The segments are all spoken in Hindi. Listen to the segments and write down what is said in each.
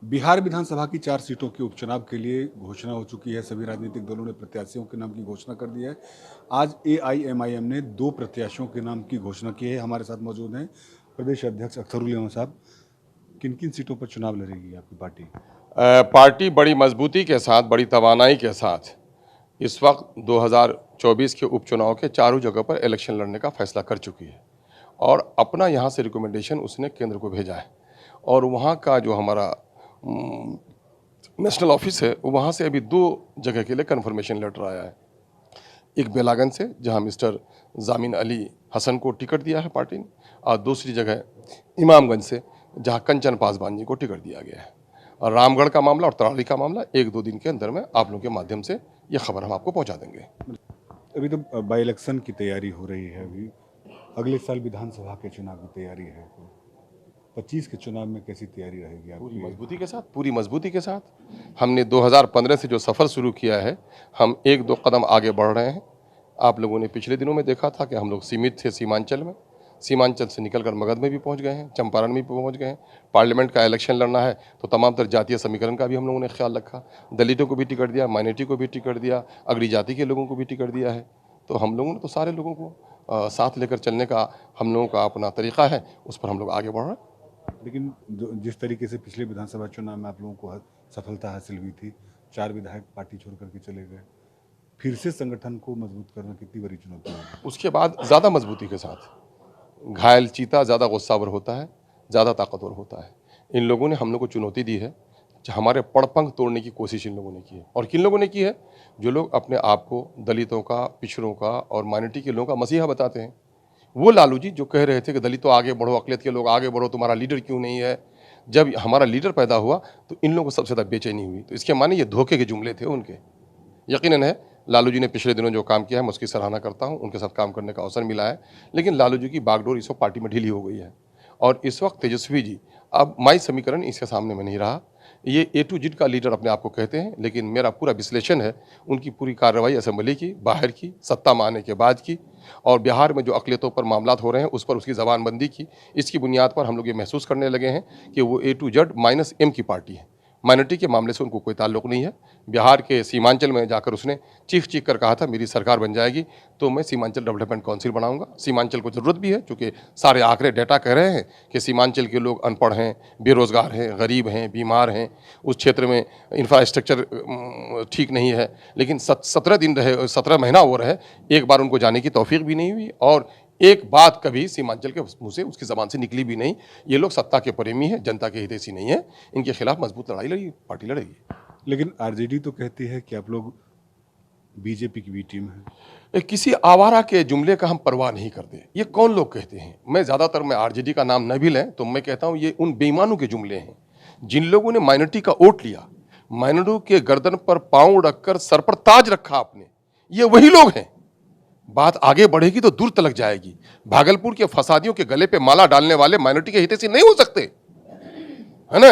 बिहार विधानसभा की 4 सीटों के उपचुनाव के लिए घोषणा हो चुकी है। सभी राजनीतिक दलों ने प्रत्याशियों के नाम की घोषणा कर दी है। आज एआईएमआईएम ने 2 प्रत्याशियों के नाम की घोषणा की है। हमारे साथ मौजूद हैं प्रदेश अध्यक्ष अख्तरुल इमाम साहब। किन-किन सीटों पर चुनाव लड़ेगी आपकी पार्टी? पार्टी बड़ी मजबूती के साथ, बड़ी तवानाई के साथ इस वक्त 2024 के उपचुनाव के चारों जगह पर इलेक्शन लड़ने का फैसला कर चुकी है और अपना यहाँ से रिकमेंडेशन उसने केंद्र को भेजा है। और वहाँ का जो हमारा नेशनल ऑफिस है, वहाँ से अभी 2 जगह के लिए कन्फर्मेशन लेटर आया है। एक बेलागंज से, जहाँ मिस्टर जामिन अली हसन को टिकट दिया है पार्टी ने, और दूसरी जगह इमामगंज से, जहाँ कंचन पासवान जी को टिकट दिया गया है। और रामगढ़ का मामला और तराड़ी का मामला 1-2 दिन के अंदर में आप लोगों के माध्यम से ये खबर हम आपको पहुंचा देंगे। अभी तो बाई इलेक्शन की तैयारी हो रही है। अभी अगले साल विधानसभा के चुनाव की तैयारी है। 25 के चुनाव में कैसी तैयारी रहेगी आपकी? पूरी मजबूती के साथ हमने 2015 से जो सफ़र शुरू किया है, हम 1-2 कदम आगे बढ़ रहे हैं। आप लोगों ने पिछले दिनों में देखा था कि हम लोग सीमित थे सीमांचल में, सीमांचल से निकलकर मगध में भी पहुंच गए हैं, चंपारण में भी पहुंच गए हैं। पार्लियामेंट का इलेक्शन लड़ना है तो तमाम तर जातीय समीकरण का भी हम लोगों ने ख्याल रखा। दलितों को भी टिकट दिया, माइनॉरिटी को भी टिकट दिया, अगड़ी जाति के लोगों को भी टिकट दिया है। तो हम लोगों ने तो सारे लोगों को साथ लेकर चलने का हम लोगों का अपना तरीका है, उस पर हम लोग आगे बढ़ रहे हैं। लेकिन जिस तरीके से पिछले विधानसभा चुनाव में आप लोगों को सफलता हासिल हुई थी, 4 विधायक पार्टी छोड़ करके चले गए, फिर से संगठन को मजबूत करना कितनी बड़ी चुनौती है? उसके बाद ज़्यादा मजबूती के साथ, घायल चीता ज़्यादा गुस्सावर होता है, ज़्यादा ताकतवर होता है। इन लोगों ने हम लोग को चुनौती दी है, हमारे पड़पंख तोड़ने की कोशिश इन लोगों ने की है। और किन लोगों ने की है? जो लोग अपने आप को दलितों का, पिछड़ों का और माइनॉरिटी के लोगों का मसीहा बताते हैं। वो लालू जी जो कह रहे थे कि दलितों आगे बढ़ो, अकलियत के लोग आगे बढ़ो, तुम्हारा लीडर क्यों नहीं है? जब हमारा लीडर पैदा हुआ तो इन लोगों को सबसे ज़्यादा बेचैनी हुई। तो इसके माने ये धोखे के जुमले थे उनके। यकीनन है लालू जी ने पिछले दिनों जो काम किया है मैं उसकी सराहना करता हूं, उनके साथ काम करने का अवसर मिला है। लेकिन लालू जी की बागडोर इस वक्त पार्टी में ढीली हो गई है और इस वक्त तेजस्वी जी, अब माई समीकरण इसके सामने में नहीं रहा। ये A to Z का लीडर अपने आप को कहते हैं, लेकिन मेरा पूरा विश्लेषण है उनकी पूरी कार्रवाई असेंबली की, बाहर की, सत्ता में आने के बाद की, और बिहार में जो अकलियतों पर मामलात हो रहे हैं उस पर उसकी ज़बानबंदी की। इसकी बुनियाद पर हम लोग ये महसूस करने लगे हैं कि वो A to Z -M की पार्टी है। माइनॉरिटी के मामले से उनको कोई ताल्लुक नहीं है। बिहार के सीमांचल में जाकर उसने चीख कर कहा था मेरी सरकार बन जाएगी तो मैं सीमांचल डेवलपमेंट काउंसिल बनाऊंगा। सीमांचल को ज़रूरत भी है, क्योंकि सारे आंकड़े डेटा कह रहे हैं कि सीमांचल के लोग अनपढ़ हैं, बेरोज़गार हैं, गरीब हैं, बीमार हैं, उस क्षेत्र में इंफ्रास्ट्रक्चर ठीक नहीं है। लेकिन 17 दिन रहे, 17 महीना हो रहे, एक बार उनको जाने की तौफीक भी नहीं हुई और एक बात कभी सीमांचल के मुंह से, उसकी ज़बान से निकली भी नहीं। ये लोग सत्ता के प्रेमी हैं, जनता के हितैषी नहीं है। इनके खिलाफ मजबूत लड़ाई लड़ी पार्टी लड़ेगी। लेकिन आरजेडी तो कहती है कि आप लोग बीजेपी की भी टीम है। किसी आवारा के जुमले का हम परवाह नहीं करते। ये कौन लोग कहते हैं? मैं आरजेडी का नाम न भी लें तो मैं कहता हूँ ये उन बेईमानों के जुमले हैं जिन लोगों ने माइनॉरिटी का वोट लिया, माइनॉरिटी के गर्दन पर पांव रखकर सर पर ताज रखा आपने। ये वही लोग हैं। बात आगे बढ़ेगी तो दूर तलक जाएगी। भागलपुर के फसादियों के गले पे माला डालने वाले माइनॉरिटी के हितैषी नहीं हो सकते, है ना?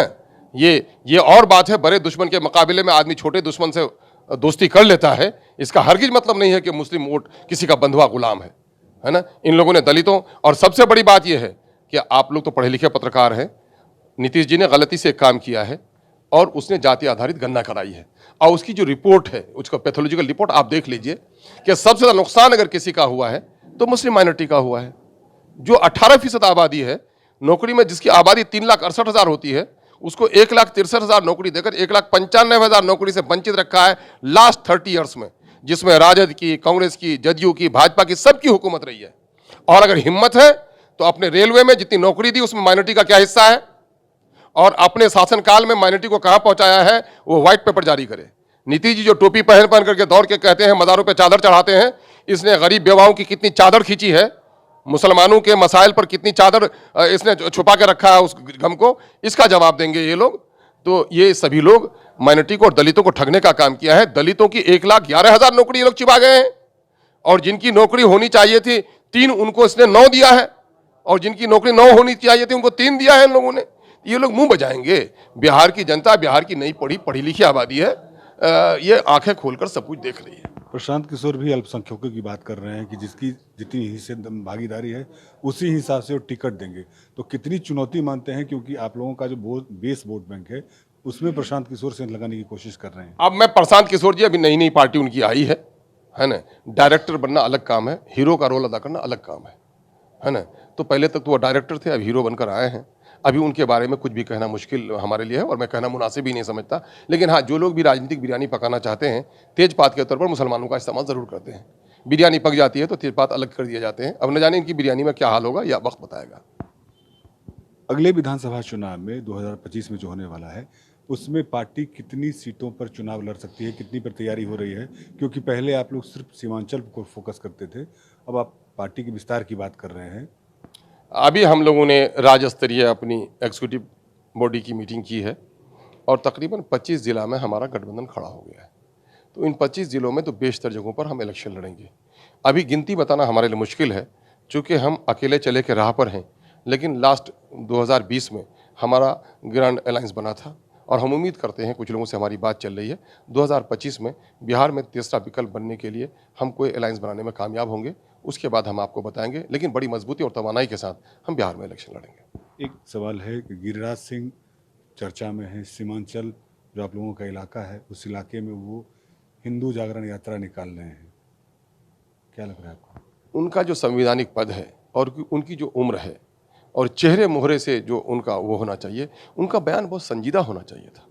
ये और बात है, बड़े दुश्मन के मुकाबले में आदमी छोटे दुश्मन से दोस्ती कर लेता है, इसका हरगिज मतलब नहीं है कि मुस्लिम वोट किसी का बंधुआ गुलाम है ना? इन लोगों ने दलितों, और सबसे बड़ी बात यह है कि आप लोग तो पढ़े लिखे पत्रकार हैं, नीतीश जी ने गलती से एक काम किया है और उसने जाति आधारित गणना कराई है, और उसकी जो रिपोर्ट है, उसका पैथोलॉजिकल रिपोर्ट आप देख लीजिए कि सबसे ज़्यादा नुकसान अगर किसी का हुआ है तो मुस्लिम माइनॉरिटी का हुआ है। जो 18% आबादी है, नौकरी में जिसकी आबादी 3,68,000 होती है, उसको 1,63,000 नौकरी देकर 1,95,000 नौकरी से वंचित रखा है लास्ट 30 ईयर्स में, जिसमें राजद की, कांग्रेस की, जदयू की, भाजपा की, सबकी हुकूमत रही है। और अगर हिम्मत है तो अपने रेलवे में जितनी नौकरी दी उसमें माइनॉरिटी का क्या हिस्सा है, और अपने शासनकाल में माइनॉरिटी को कहां पहुंचाया है, वो व्हाइट पेपर जारी करे। नीतीश जी जो टोपी पहन करके दौड़ के कहते हैं मज़ारों पे चादर चढ़ाते हैं, इसने गरीब बेवाओं की कितनी चादर खींची है, मुसलमानों के मसाइल पर कितनी चादर इसने छुपा के रखा है उस गम को, इसका जवाब देंगे ये लोग। तो ये सभी लोग माइनॉरिटी को और दलितों को ठगने का काम किया है। दलितों की 1,11,000 नौकरी ये लोग छिपा गए हैं, और जिनकी नौकरी होनी चाहिए थी 3, उनको इसने 9 दिया है, और जिनकी नौकरी 9 होनी चाहिए थी उनको 3 दिया है इन लोगों ने। ये लोग मुंह बजाएंगे। बिहार की जनता, बिहार की नई पढ़ी लिखी आबादी है, ये आंखें खोलकर सब कुछ देख रही है। प्रशांत किशोर भी अल्पसंख्यकों की बात कर रहे हैं कि जिसकी जितनी हिस्से भागीदारी है उसी हिसाब से वो टिकट देंगे। तो कितनी चुनौती मानते हैं, क्योंकि आप लोगों का जो बेस वोट बैंक है उसमें प्रशांत किशोर सेंध लगाने की कोशिश कर रहे हैं। अब मैं प्रशांत किशोर जी, अभी नई नई पार्टी उनकी आई है ना। डायरेक्टर बनना अलग काम है, हीरो का रोल अदा करना अलग काम है ना। तो पहले तक तो वो डायरेक्टर थे, अब हीरो बनकर आए हैं। अभी उनके बारे में कुछ भी कहना मुश्किल हमारे लिए है और मैं कहना मुनासिब ही नहीं समझता। लेकिन हाँ, जो लोग भी राजनीतिक बिरयानी पकाना चाहते हैं, तेजपात के तौर पर मुसलमानों का इस्तेमाल ज़रूर करते हैं। बिरयानी पक जाती है तो तेजपात अलग कर दिए जाते हैं। अब न जाने इनकी बिरयानी में क्या हाल होगा, या वक्त बताएगा। अगले विधानसभा चुनाव में 2025 में जो होने वाला है उसमें पार्टी कितनी सीटों पर चुनाव लड़ सकती है, कितनी पर तैयारी हो रही है? क्योंकि पहले आप लोग सिर्फ सीमांचल को फोकस करते थे, अब आप पार्टी के विस्तार की बात कर रहे हैं। अभी हम लोगों ने राज्य स्तरीय अपनी एग्जीक्यूटिव बॉडी की मीटिंग की है और तकरीबन 25 जिला में हमारा गठबंधन खड़ा हो गया है। तो इन 25 जिलों में तो बेशतर जगहों पर हम इलेक्शन लड़ेंगे। अभी गिनती बताना हमारे लिए मुश्किल है, चूँकि हम अकेले चले के राह पर हैं। लेकिन लास्ट 2020 में हमारा ग्रैंड अलायंस बना था और हम उम्मीद करते हैं, कुछ लोगों से हमारी बात चल रही है, 2025 में बिहार में तीसरा विकल्प बनने के लिए हम कोई अलायंस बनाने में कामयाब होंगे। उसके बाद हम आपको बताएंगे, लेकिन बड़ी मजबूती और तवानाई के साथ हम बिहार में इलेक्शन लड़ेंगे। एक सवाल है कि गिरिराज सिंह चर्चा में है, सीमांचल जो आप लोगों का इलाका है उस इलाके में वो हिंदू जागरण यात्रा निकाल रहे हैं, क्या लग रहा है आपको? उनका जो संवैधानिक पद है और उनकी जो उम्र है और चेहरे मोहरे से जो उनका वो होना चाहिए, उनका बयान बहुत संजीदा होना चाहिए था।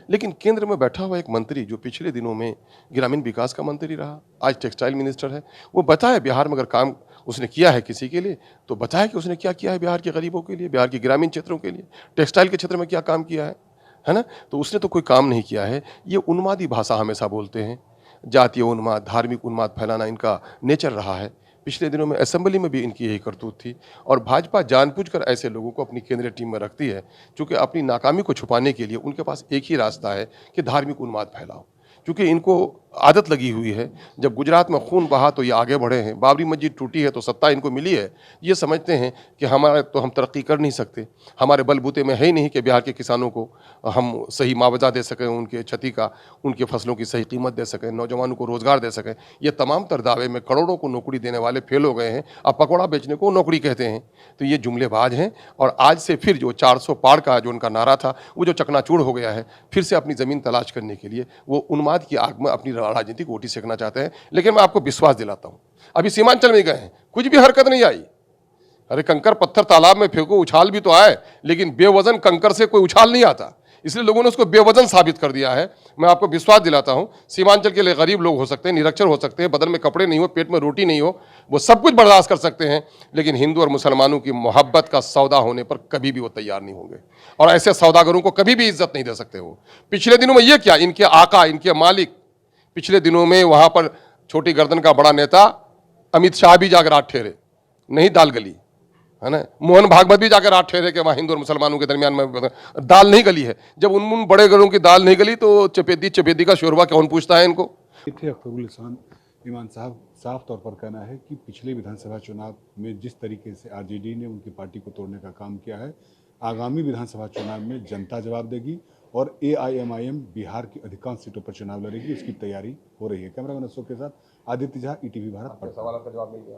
लेकिन केंद्र में बैठा हुआ एक मंत्री जो पिछले दिनों में ग्रामीण विकास का मंत्री रहा, आज टेक्सटाइल मिनिस्टर है, वो बताए बिहार में अगर काम उसने किया है किसी के लिए तो बताए कि उसने क्या किया है बिहार के गरीबों के लिए, बिहार के ग्रामीण क्षेत्रों के लिए, टेक्सटाइल के क्षेत्र में क्या काम किया है ना। तो उसने तो कोई काम नहीं किया है। ये उन्मादी भाषा हमेशा बोलते हैं, जातीय उन्माद, धार्मिक उन्माद फैलाना इनका नेचर रहा है। पिछले दिनों में असेंबली में भी इनकी यही करतूत थी और भाजपा जानबूझकर ऐसे लोगों को अपनी केंद्रीय टीम में रखती है, क्योंकि अपनी नाकामी को छुपाने के लिए उनके पास एक ही रास्ता है कि धार्मिक उन्माद फैलाओ। क्योंकि इनको आदत लगी हुई है, जब गुजरात में खून बहा तो ये आगे बढ़े हैं, बाबरी मस्जिद टूटी है तो सत्ता इनको मिली है। ये समझते हैं कि हमारे तो हम तरक्की कर नहीं सकते, हमारे बलबूते में है ही नहीं कि बिहार के किसानों को हम सही मुआवजा दे सकें, उनके क्षति का, उनके फसलों की सही कीमत दे सकें, नौजवानों को रोजगार दे सकें। ये तमाम तर दावे में करोड़ों को नौकरी देने वाले फेल हो गए हैं। अब पकौड़ा बेचने को नौकरी कहते हैं, तो ये जुमलेबाज हैं। और आज से फिर जो 400 पार का जो उनका नारा था वो जो चकनाचूर हो गया है, फिर से अपनी ज़मीन तलाश करने के लिए वो उन्माद की आग में अपनी राजनीतिक रोटी सेकना चाहते हैं। लेकिन मैं आपको विश्वास दिलाता हूँ, अभी सीमांचल में गए हैं, कुछ भी हरकत नहीं आई। अरे कंकर पत्थर तालाब में फेंको, उछाल भी तो आए, लेकिन बेवजन कंकर से कोई उछाल नहीं आता, इसलिए लोगों ने उसको बेवजन साबित कर दिया है। मैं आपको विश्वास दिलाता हूं, सीमांचल के लिए गरीब लोग हो सकते हैं, निरक्षर हो सकते हैं, बदन में कपड़े नहीं हो, पेट में रोटी नहीं हो, वो सब कुछ बर्दाश्त कर सकते हैं, लेकिन हिंदू और मुसलमानों की मोहब्बत का सौदा होने पर कभी भी वो तैयार नहीं होंगे और ऐसे सौदागरों को कभी भी इज्जत नहीं दे सकते। वो पिछले दिनों में ये क्या, इनके आका, इनके मालिक, पिछले दिनों में वहां पर छोटी गर्दन का बड़ा नेता अमित शाह भी जाकर रात ठहरे, नहीं दाल गली, है ना। मोहन भागवत भी जाकर रात ठहरे कि वहाँ हिंदू और मुसलमानों के दरमियान में दाल नहीं गली है। जब उन बड़े घरों की दाल नहीं गली तो चपेदी का शोरबा कौन पूछता है इनको। थे अख्तरुल ईमान साहब, साफ तौर पर कहना है कि पिछले विधानसभा चुनाव में जिस तरीके से आरजेडी ने उनकी पार्टी को तोड़ने का काम किया है, आगामी विधानसभा चुनाव में जनता जवाब देगी और एआईएमआईएम बिहार की अधिकांश सीटों पर चुनाव लड़ेगी, उसकी तैयारी हो रही है। कैमरामैन अशोक के साथ आदित्य झा, ईटीवी भारत। सवाल का जवाब मिल गया।